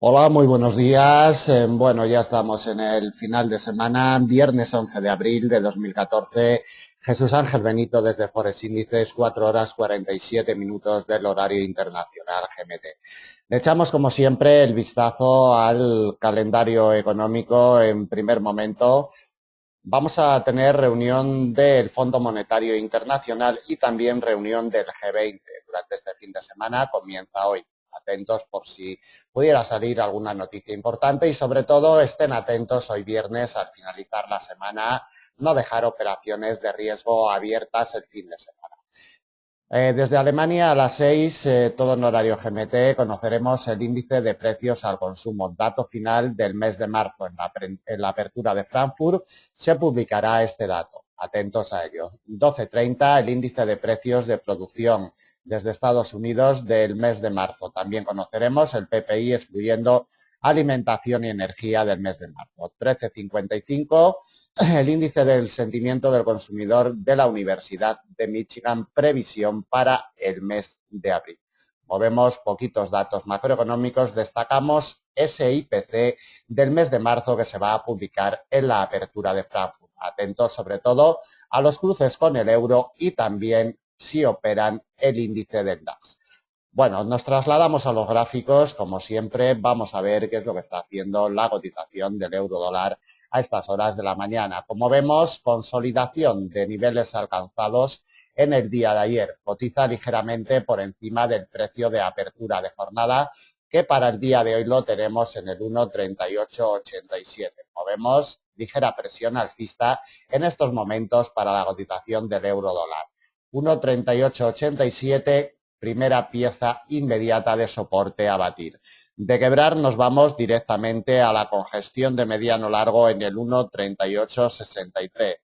Hola, muy buenos días. Bueno, ya estamos en el final de semana, viernes 11 de abril de 2014. Jesús Ángel Benito desde Forex Índices, 4 horas 47 minutos del horario internacional GMT. Le echamos, como siempre, el vistazo al calendario económico en primer momento. Vamos a tener reunión del Fondo Monetario Internacional y también reunión del G20 durante este fin de semana. Comienza hoy. Atentos por si pudiera salir alguna noticia importante y sobre todo estén atentos hoy viernes al finalizar la semana, no dejar operaciones de riesgo abiertas el fin de semana. Desde Alemania a las 6, todo en horario GMT, conoceremos el índice de precios al consumo, dato final del mes de marzo. En la apertura de Frankfurt se publicará este dato. Atentos a ello. 12:30, el índice de precios de producción desde Estados Unidos del mes de marzo. También conoceremos el PPI excluyendo alimentación y energía del mes de marzo. 13:55, el índice del sentimiento del consumidor de la Universidad de Michigan, previsión para el mes de abril. Como vemos, poquitos datos macroeconómicos, destacamos ese IPC del mes de marzo que se va a publicar en la apertura de Frankfurt. Atentos sobre todo a los cruces con el euro y también si operan el índice del DAX. Bueno, nos trasladamos a los gráficos, como siempre, vamos a ver qué es lo que está haciendo la cotización del euro dólar a estas horas de la mañana. Como vemos, consolidación de niveles alcanzados en el día de ayer. Cotiza ligeramente por encima del precio de apertura de jornada, que para el día de hoy lo tenemos en el 1,3887. Como vemos, ligera presión alcista en estos momentos para la cotización del euro dólar. 1,3887, primera pieza inmediata de soporte a batir. De quebrar nos vamos directamente a la congestión de mediano largo en el 1,3863.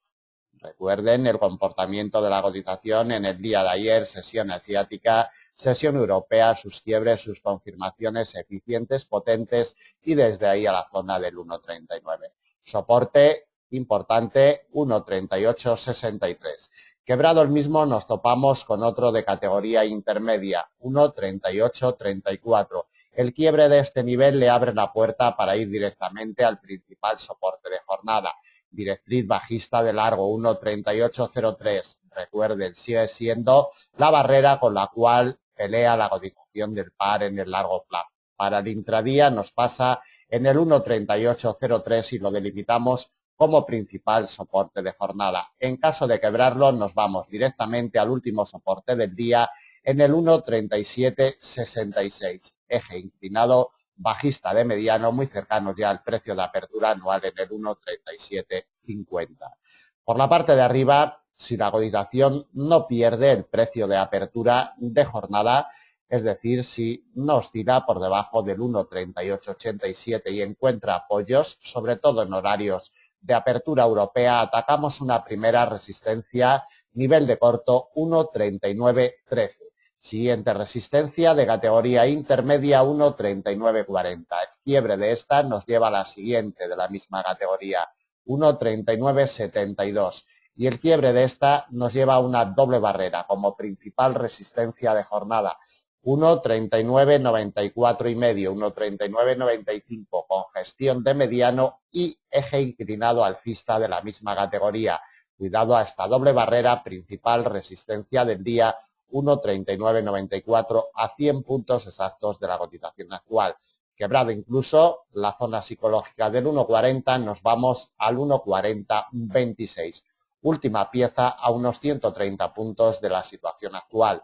Recuerden el comportamiento de la cotización en el día de ayer, sesión asiática, sesión europea, sus quiebres, sus confirmaciones eficientes, potentes y desde ahí a la zona del 1,39. Soporte importante 1,3863. Quebrado el mismo nos topamos con otro de categoría intermedia, 1,3834. El quiebre de este nivel le abre la puerta para ir directamente al principal soporte de jornada. Directriz bajista de largo 1,3803. Recuerden, sigue siendo la barrera con la cual pelea la cotización del par en el largo plazo. Para el intradía nos pasa en el 1,3803 y lo delimitamos como principal soporte de jornada. En caso de quebrarlo, nos vamos directamente al último soporte del día en el 1,3766. Eje inclinado bajista de mediano, muy cercanos ya al precio de apertura anual en el 1,3750. Por la parte de arriba, si la cotización no pierde el precio de apertura de jornada, es decir, si no oscila por debajo del 1,3887 y encuentra apoyos, sobre todo en horarios de apertura europea, atacamos una primera resistencia, nivel de corto 1,3913. Siguiente resistencia de categoría intermedia 1,3940. El quiebre de esta nos lleva a la siguiente de la misma categoría 1,3972. Y el quiebre de esta nos lleva a una doble barrera como principal resistencia de jornada 1,3994 y medio, 1,3995 con gestión de mediano y eje inclinado alcista de la misma categoría. Cuidado a esta doble barrera, principal resistencia del día 1,3994 a 100 puntos exactos de la cotización actual. Quebrado incluso la zona psicológica del 1,40, nos vamos al 1,4026. Última pieza a unos 130 puntos de la situación actual.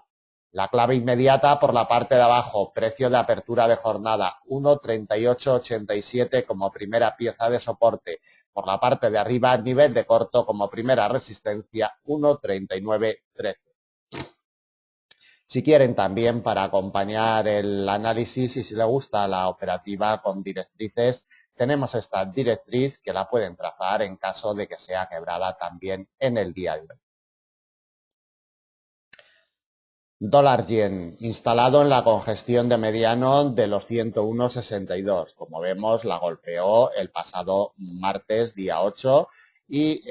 La clave inmediata por la parte de abajo, precio de apertura de jornada 1,3887 como primera pieza de soporte. Por la parte de arriba, nivel de corto como primera resistencia 1,3913. Si quieren también para acompañar el análisis y si les gusta la operativa con directrices, tenemos esta directriz que la pueden trazar en caso de que sea quebrada también en el día de hoy. Dólar yen, instalado en la congestión de mediano de los 101,62. Como vemos, la golpeó el pasado martes, día 8, y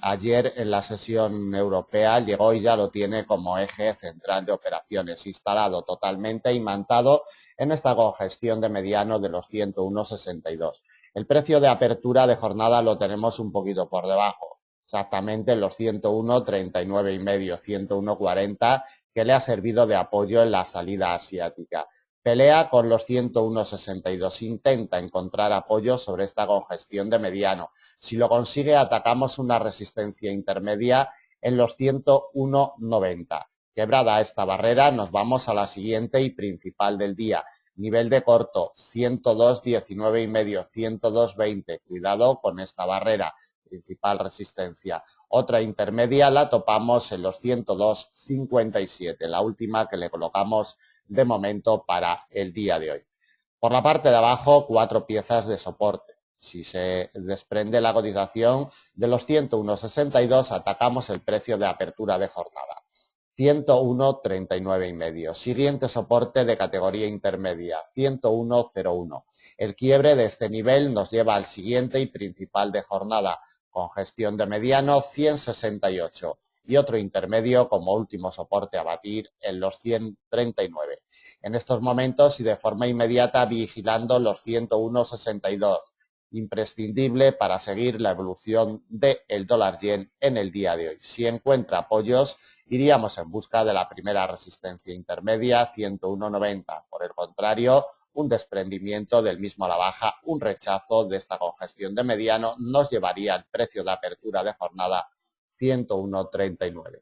ayer en la sesión europea llegó y ya lo tiene como eje central de operaciones, instalado totalmente, imantado en esta congestión de mediano de los 101,62. El precio de apertura de jornada lo tenemos un poquito por debajo, exactamente en los 101,39,5, 101,40, que le ha servido de apoyo en la salida asiática. Pelea con los 101,62, intenta encontrar apoyo sobre esta congestión de mediano. Si lo consigue, atacamos una resistencia intermedia en los 101,90. Quebrada esta barrera, nos vamos a la siguiente y principal del día. Nivel de corto, 102,19,5, 102,20. Cuidado con esta barrera, principal resistencia. Otra intermedia la topamos en los 102,57, la última que le colocamos de momento para el día de hoy. Por la parte de abajo, 4 piezas de soporte. Si se desprende la cotización de los 101,62, atacamos el precio de apertura de jornada. 101,39,5. Siguiente soporte de categoría intermedia, 101,01. El quiebre de este nivel nos lleva al siguiente y principal de jornada, congestión de mediano, 100,68. Y otro intermedio como último soporte a batir en los 100,39. En estos momentos y de forma inmediata vigilando los 101,62. Imprescindible para seguir la evolución del dólar yen en el día de hoy. Si encuentra apoyos, iríamos en busca de la primera resistencia intermedia, 101,90. Por el contrario, un desprendimiento del mismo a la baja, un rechazo de esta congestión de mediano, nos llevaría al precio de apertura de jornada 101,39.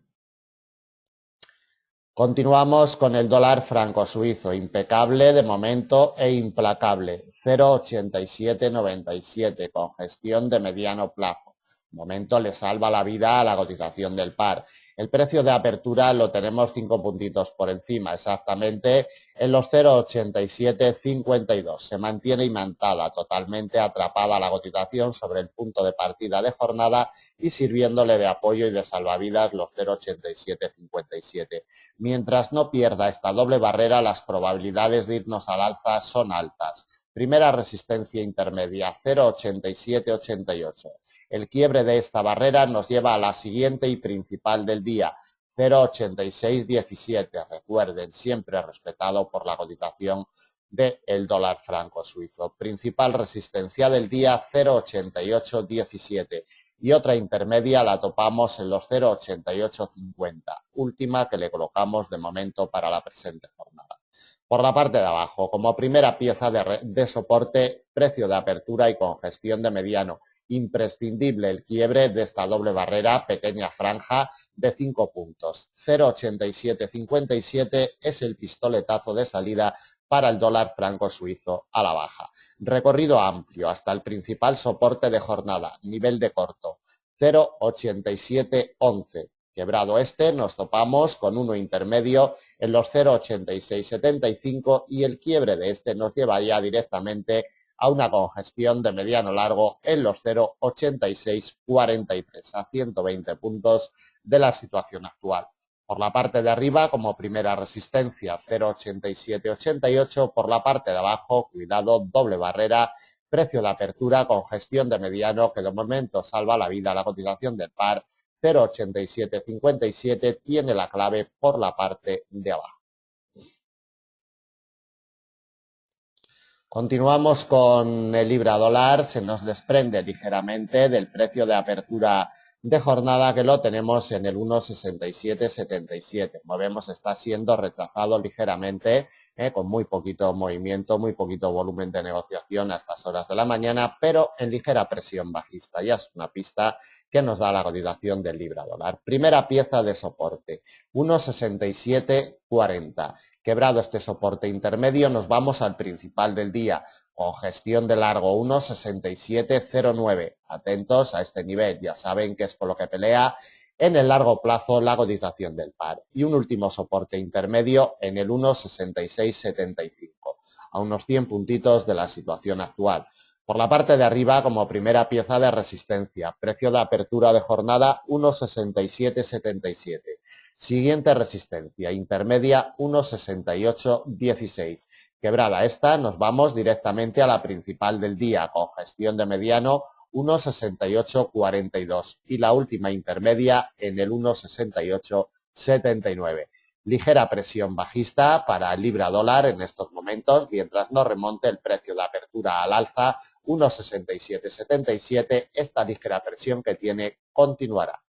Continuamos con el dólar franco suizo, impecable de momento e implacable, 0,8797, congestión de mediano plazo. De momento le salva la vida a la cotización del par. El precio de apertura lo tenemos 5 puntitos por encima, exactamente en los 0,8752. Se mantiene imantada, totalmente atrapada la cotización sobre el punto de partida de jornada y sirviéndole de apoyo y de salvavidas los 0,8757. Mientras no pierda esta doble barrera, las probabilidades de irnos al alza son altas. Primera resistencia intermedia, 0,8788. El quiebre de esta barrera nos lleva a la siguiente y principal del día, 0,8617. Recuerden, siempre respetado por la cotización del dólar franco suizo. Principal resistencia del día, 0,8817. Y otra intermedia la topamos en los 0,8850. Última que le colocamos de momento para la presente jornada. Por la parte de abajo, como primera pieza de soporte, precio de apertura y congestión de mediano. Imprescindible el quiebre de esta doble barrera, pequeña franja de 5 puntos. 0,8757 es el pistoletazo de salida para el dólar franco suizo a la baja. Recorrido amplio hasta el principal soporte de jornada, nivel de corto, 0,8711. Quebrado este, nos topamos con uno intermedio en los 0,8675 y el quiebre de este nos llevaría directamente a una congestión de mediano largo en los 0,8643, a 120 puntos de la situación actual. Por la parte de arriba, como primera resistencia, 0,8788. Por la parte de abajo, cuidado, doble barrera, precio de apertura, congestión de mediano, que de momento salva la vida a la cotización del par, 0,8757, tiene la clave por la parte de abajo. Continuamos con el libra dólar, se nos desprende ligeramente del precio de apertura de jornada que lo tenemos en el 1,6777. Como vemos, está siendo rechazado ligeramente, con muy poquito movimiento, muy poquito volumen de negociación a estas horas de la mañana, pero en ligera presión bajista. Ya es una pista que nos da la cotización del libra dólar. Primera pieza de soporte, 1,6740. Quebrado este soporte intermedio, nos vamos al principal del día, congestión de largo, 1,6709. Atentos a este nivel, ya saben que es por lo que pelea en el largo plazo la cotización del par. Y un último soporte intermedio en el 1,6675, a unos 100 puntitos de la situación actual. Por la parte de arriba, como primera pieza de resistencia, precio de apertura de jornada 1,6777. Siguiente resistencia intermedia 1,6816. Quebrada esta, nos vamos directamente a la principal del día, congestión de mediano 1,6842 y la última intermedia en el 1,6879. Ligera presión bajista para el libra dólar en estos momentos, mientras no remonte el precio de apertura al alza 1,6777. Esta ligera presión que tiene continuará.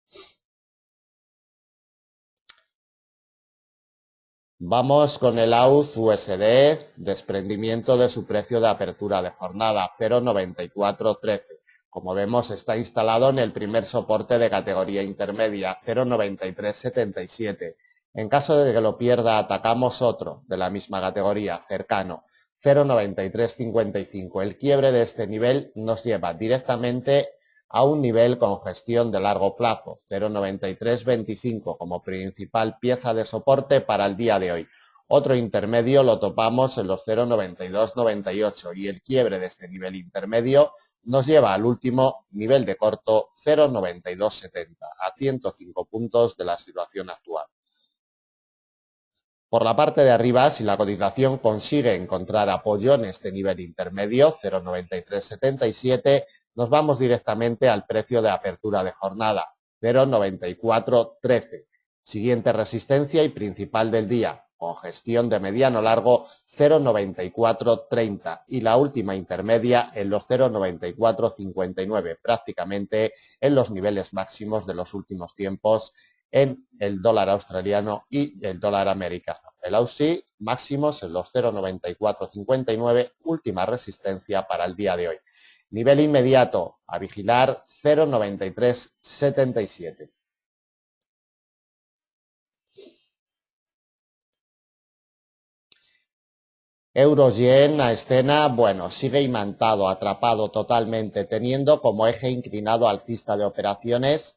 Vamos con el AUD USD, desprendimiento de su precio de apertura de jornada, 0,9413. Como vemos, está instalado en el primer soporte de categoría intermedia, 0,9377. En caso de que lo pierda, atacamos otro de la misma categoría, cercano, 0,9355. El quiebre de este nivel nos lleva directamente a un nivel con gestión de largo plazo, 0,9325 como principal pieza de soporte para el día de hoy. Otro intermedio lo topamos en los 0,9298 y el quiebre de este nivel intermedio nos lleva al último nivel de corto, 0,9270, a 105 puntos de la situación actual. Por la parte de arriba, si la cotización consigue encontrar apoyo en este nivel intermedio, 0,9377, nos vamos directamente al precio de apertura de jornada, 0,9413. Siguiente resistencia y principal del día, con gestión de mediano largo, 0,9430. Y la última intermedia en los 0,9459, prácticamente en los niveles máximos de los últimos tiempos en el dólar australiano y el dólar americano. El AUSI máximos en los 0,9459, última resistencia para el día de hoy. Nivel inmediato a vigilar, 0,9377. Euro-yen a escena, bueno, sigue imantado, atrapado totalmente, teniendo como eje inclinado alcista de operaciones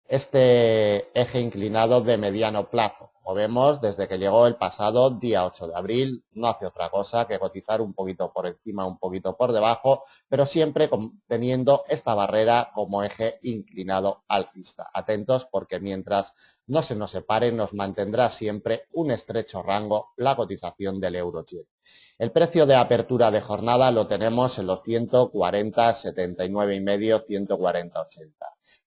este eje inclinado de mediano plazo. Como vemos, desde que llegó el pasado día 8 de abril, no hace otra cosa que cotizar un poquito por encima, un poquito por debajo, pero siempre teniendo esta barrera como eje inclinado alcista. Atentos porque mientras no se nos separe, nos mantendrá siempre un estrecho rango la cotización del euro-yen. El precio de apertura de jornada lo tenemos en los 140,79,5, 140,80.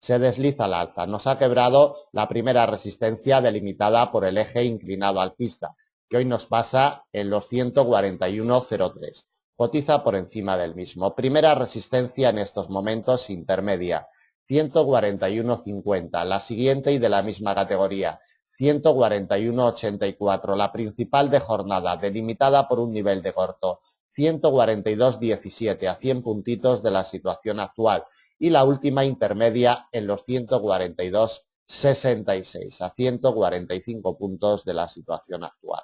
Se desliza al alza. Nos ha quebrado la primera resistencia delimitada por el eje inclinado alcista, que hoy nos pasa en los 141,03. Cotiza por encima del mismo. Primera resistencia en estos momentos intermedia, 141,50. La siguiente y de la misma categoría, 141,84. La principal de jornada, delimitada por un nivel de corto, 142,17, a 100 puntitos de la situación actual. Y la última intermedia en los 142,66, a 145 puntos de la situación actual.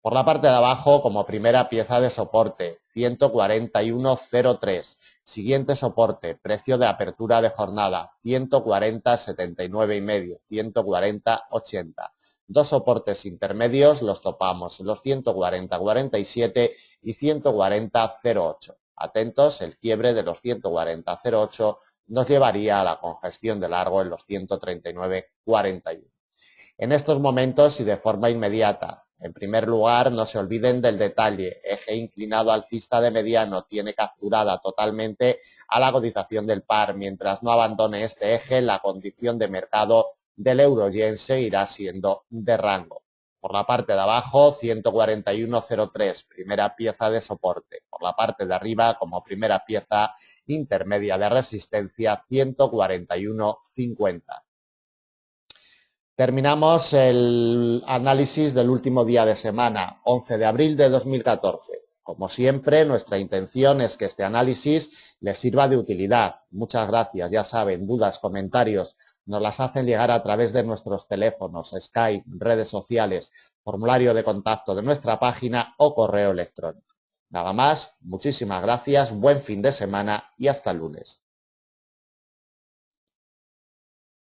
Por la parte de abajo, como primera pieza de soporte, 141,03. Siguiente soporte, precio de apertura de jornada, 140,79,5, 140,80. Dos soportes intermedios los topamos en los 140,47 y 140,08. Atentos, el quiebre de los 140,08 nos llevaría a la congestión de largo en los 139,41. En estos momentos y de forma inmediata, en primer lugar, no se olviden del detalle, eje inclinado alcista de mediano tiene capturada totalmente a la cotización del par. Mientras no abandone este eje, la condición de mercado del euro-yen seguirá siendo de rango. Por la parte de abajo, 141,03, primera pieza de soporte. Por la parte de arriba, como primera pieza intermedia de resistencia, 141,50. Terminamos el análisis del último día de semana, 11 de abril de 2014. Como siempre, nuestra intención es que este análisis les sirva de utilidad. Muchas gracias. Ya saben, dudas, comentarios, nos las hacen llegar a través de nuestros teléfonos, Skype, redes sociales, formulario de contacto de nuestra página o correo electrónico. Nada más, muchísimas gracias, buen fin de semana y hasta el lunes.